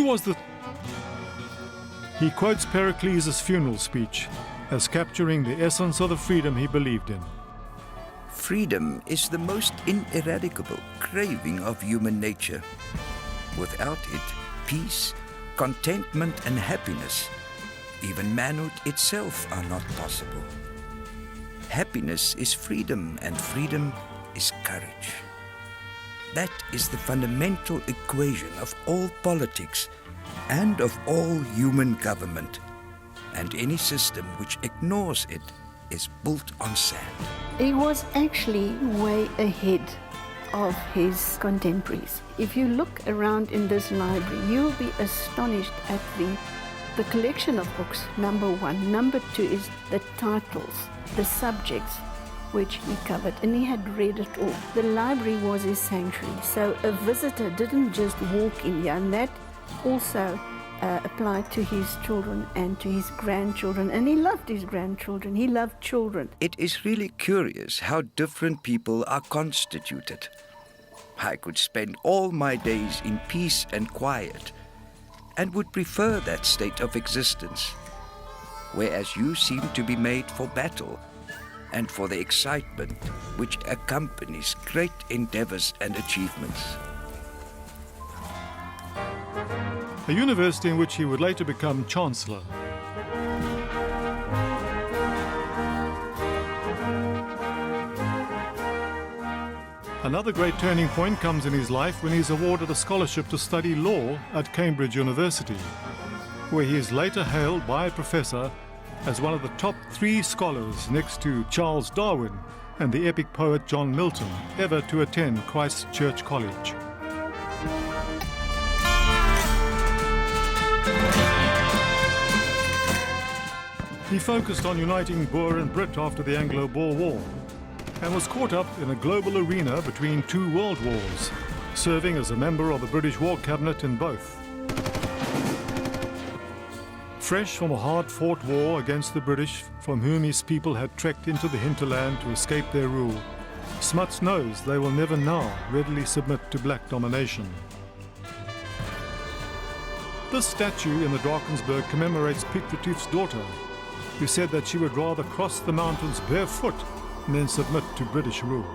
Who was the... He quotes Pericles' funeral speech as capturing the essence of the freedom he believed in. Freedom is the most ineradicable craving of human nature. Without it, peace, contentment and happiness, even manhood itself, are not possible. Happiness is freedom, and freedom is courage. That is the fundamental equation of all politics and of all human government. And any system which ignores it is built on sand. He was actually way ahead of his contemporaries. If you look around in this library, you'll be astonished at the collection of books, number one. Number two is the titles, the subjects which he covered, and he had read it all. The library was his sanctuary, so a visitor didn't just walk in here, and that also applied to his children and to his grandchildren, and he loved his grandchildren. He loved children. It is really curious how different people are constituted. I could spend all my days in peace and quiet, and would prefer that state of existence, whereas you seem to be made for battle and for the excitement which accompanies great endeavors and achievements. A university in which he would later become Chancellor. Another great turning point comes in his life when he is awarded a scholarship to study law at Cambridge University, where he is later hailed by a professor as one of the top 3 scholars next to Charles Darwin and the epic poet John Milton ever to attend Christ Church College. He focused on uniting Boer and Brit after the Anglo-Boer War and was caught up in a global arena between 2 world wars, serving as a member of the British War Cabinet in both. Fresh from a hard-fought war against the British, from whom his people had trekked into the hinterland to escape their rule, Smuts knows they will never now readily submit to black domination. This statue in the Drakensberg commemorates Piet Retief's daughter, who said that she would rather cross the mountains barefoot than submit to British rule.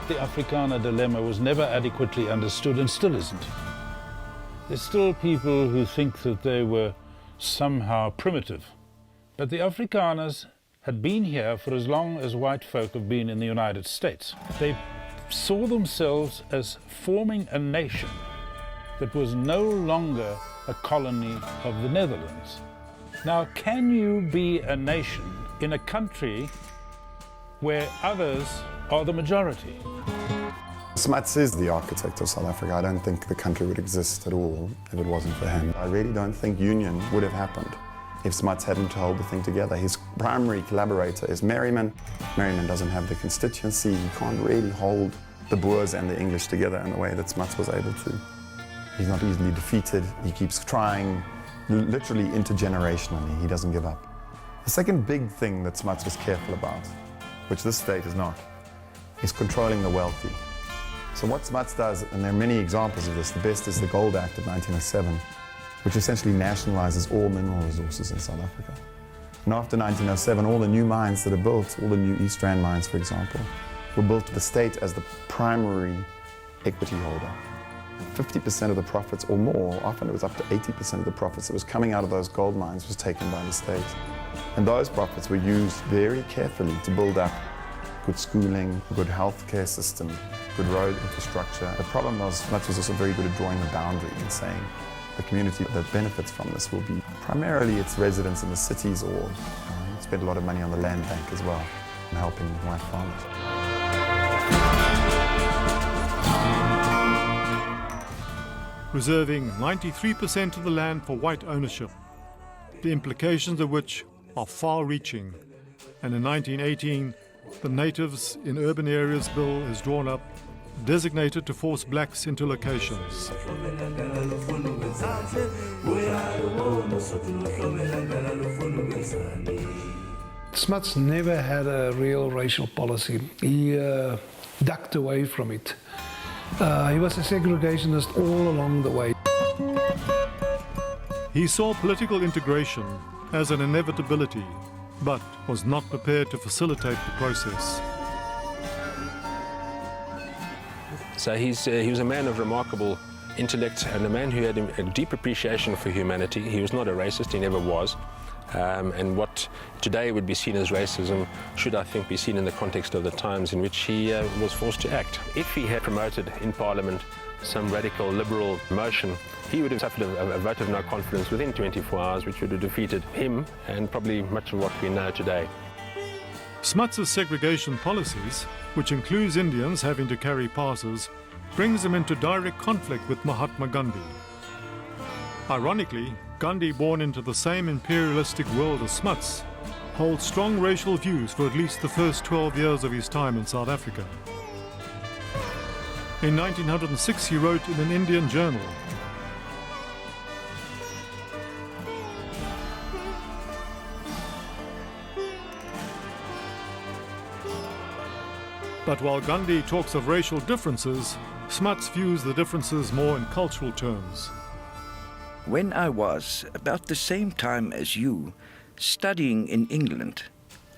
The Afrikaner dilemma was never adequately understood and still isn't. There's still people who think that they were somehow primitive. But the Afrikaners had been here for as long as white folk have been in the United States. They saw themselves as forming a nation that was no longer a colony of the Netherlands. Now, can you be a nation in a country where others are the majority? Smuts is the architect of South Africa. I don't think the country would exist at all if it wasn't for him. I really don't think union would have happened if Smuts hadn't held the thing together. His primary collaborator is Merriman. Merriman doesn't have the constituency. He can't really hold the Boers and the English together in the way that Smuts was able to. He's not easily defeated. He keeps trying, literally intergenerationally. He doesn't give up. The second big thing that Smuts was careful about, which this state is not, is controlling the wealthy. So what Smuts does, and there are many examples of this, the best is the Gold Act of 1907, which essentially nationalizes all mineral resources in South Africa. And after 1907, all the new mines that are built, all the new East Rand mines, for example, were built to the state as the primary equity holder. 50% of the profits or more, often it was up to 80% of the profits that was coming out of those gold mines was taken by the state. And those profits were used very carefully to build up good schooling, good healthcare system, good road infrastructure. The problem was, Smuts was also very good at drawing the boundary and saying the community that benefits from this will be primarily its residents in the cities, or spend a lot of money on the land bank as well, and helping white farmers. Reserving 93% of the land for white ownership, the implications of which are far-reaching. And in 1918, the Natives in Urban Areas Bill is drawn up, designated to force blacks into locations. Smuts never had a real racial policy. He ducked away from it. He was a segregationist all along the way. He saw political integration as an inevitability, but was not prepared to facilitate the process. So he was a man of remarkable intellect and a man who had a deep appreciation for humanity. He was not a racist, he never was. And what today would be seen as racism should, I think, be seen in the context of the times in which he was forced to act. If he had promoted in Parliament some radical liberal motion, he would have suffered a vote of no confidence within 24 hours, which would have defeated him and probably much of what we know today. Smuts' segregation policies, which includes Indians having to carry passes, brings him into direct conflict with Mahatma Gandhi. Ironically, Gandhi, born into the same imperialistic world as Smuts, holds strong racial views for at least the first 12 years of his time in South Africa. In 1906, he wrote in an Indian journal, but while Gandhi talks of racial differences, Smuts views the differences more in cultural terms. When I was, about the same time as you, studying in England,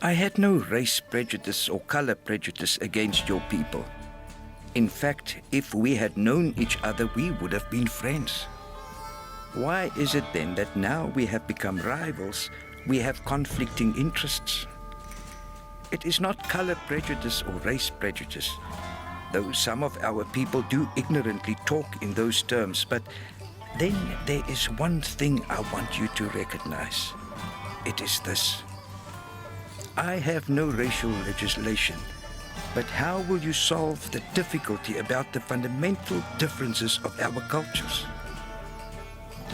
I had no race prejudice or color prejudice against your people. In fact, if we had known each other, we would have been friends. Why is it then that now we have become rivals, we have conflicting interests? It is not color prejudice or race prejudice, though some of our people do ignorantly talk in those terms, but then there is one thing I want you to recognize. It is this. I have no racial legislation, but how will you solve the difficulty about the fundamental differences of our cultures?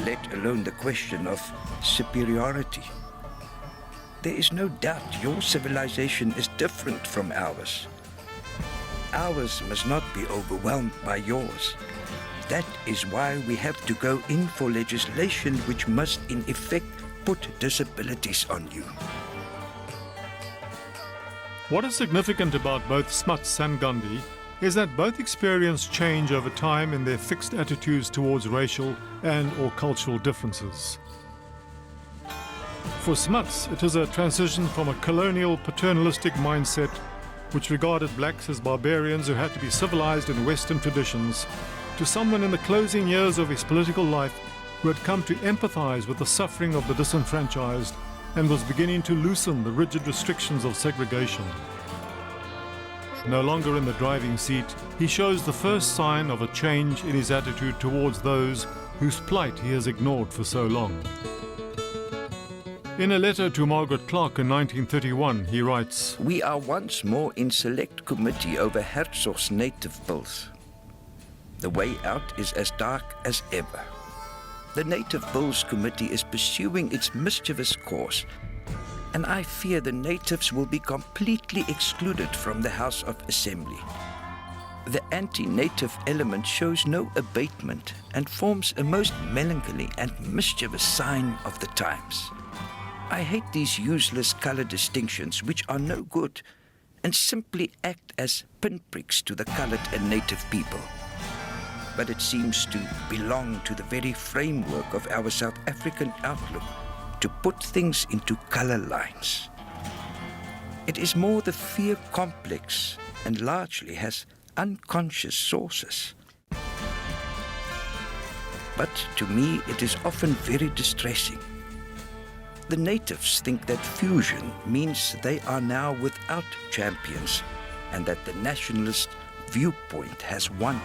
Let alone the question of superiority. There is no doubt your civilization is different from ours. Ours must not be overwhelmed by yours. That is why we have to go in for legislation which must in effect put disabilities on you. What is significant about both Smuts and Gandhi is that both experienced change over time in their fixed attitudes towards racial and or cultural differences. For Smuts, it is a transition from a colonial paternalistic mindset which regarded blacks as barbarians who had to be civilized in Western traditions, to someone in the closing years of his political life who had come to empathize with the suffering of the disenfranchised and was beginning to loosen the rigid restrictions of segregation. No longer in the driving seat, he shows the first sign of a change in his attitude towards those whose plight he has ignored for so long. In a letter to Margaret Clark in 1931, he writes, We are once more in select committee over Herzog's native bills. The way out is as dark as ever. The Native Bills Committee is pursuing its mischievous course, and I fear the natives will be completely excluded from the House of Assembly. The anti-native element shows no abatement and forms a most melancholy and mischievous sign of the times. I hate these useless color distinctions which are no good and simply act as pinpricks to the colored and native people. But it seems to belong to the very framework of our South African outlook to put things into color lines. It is more the fear complex and largely has unconscious sources. But to me, it is often very distressing. The natives think that fusion means they are now without champions and that the nationalist viewpoint has won.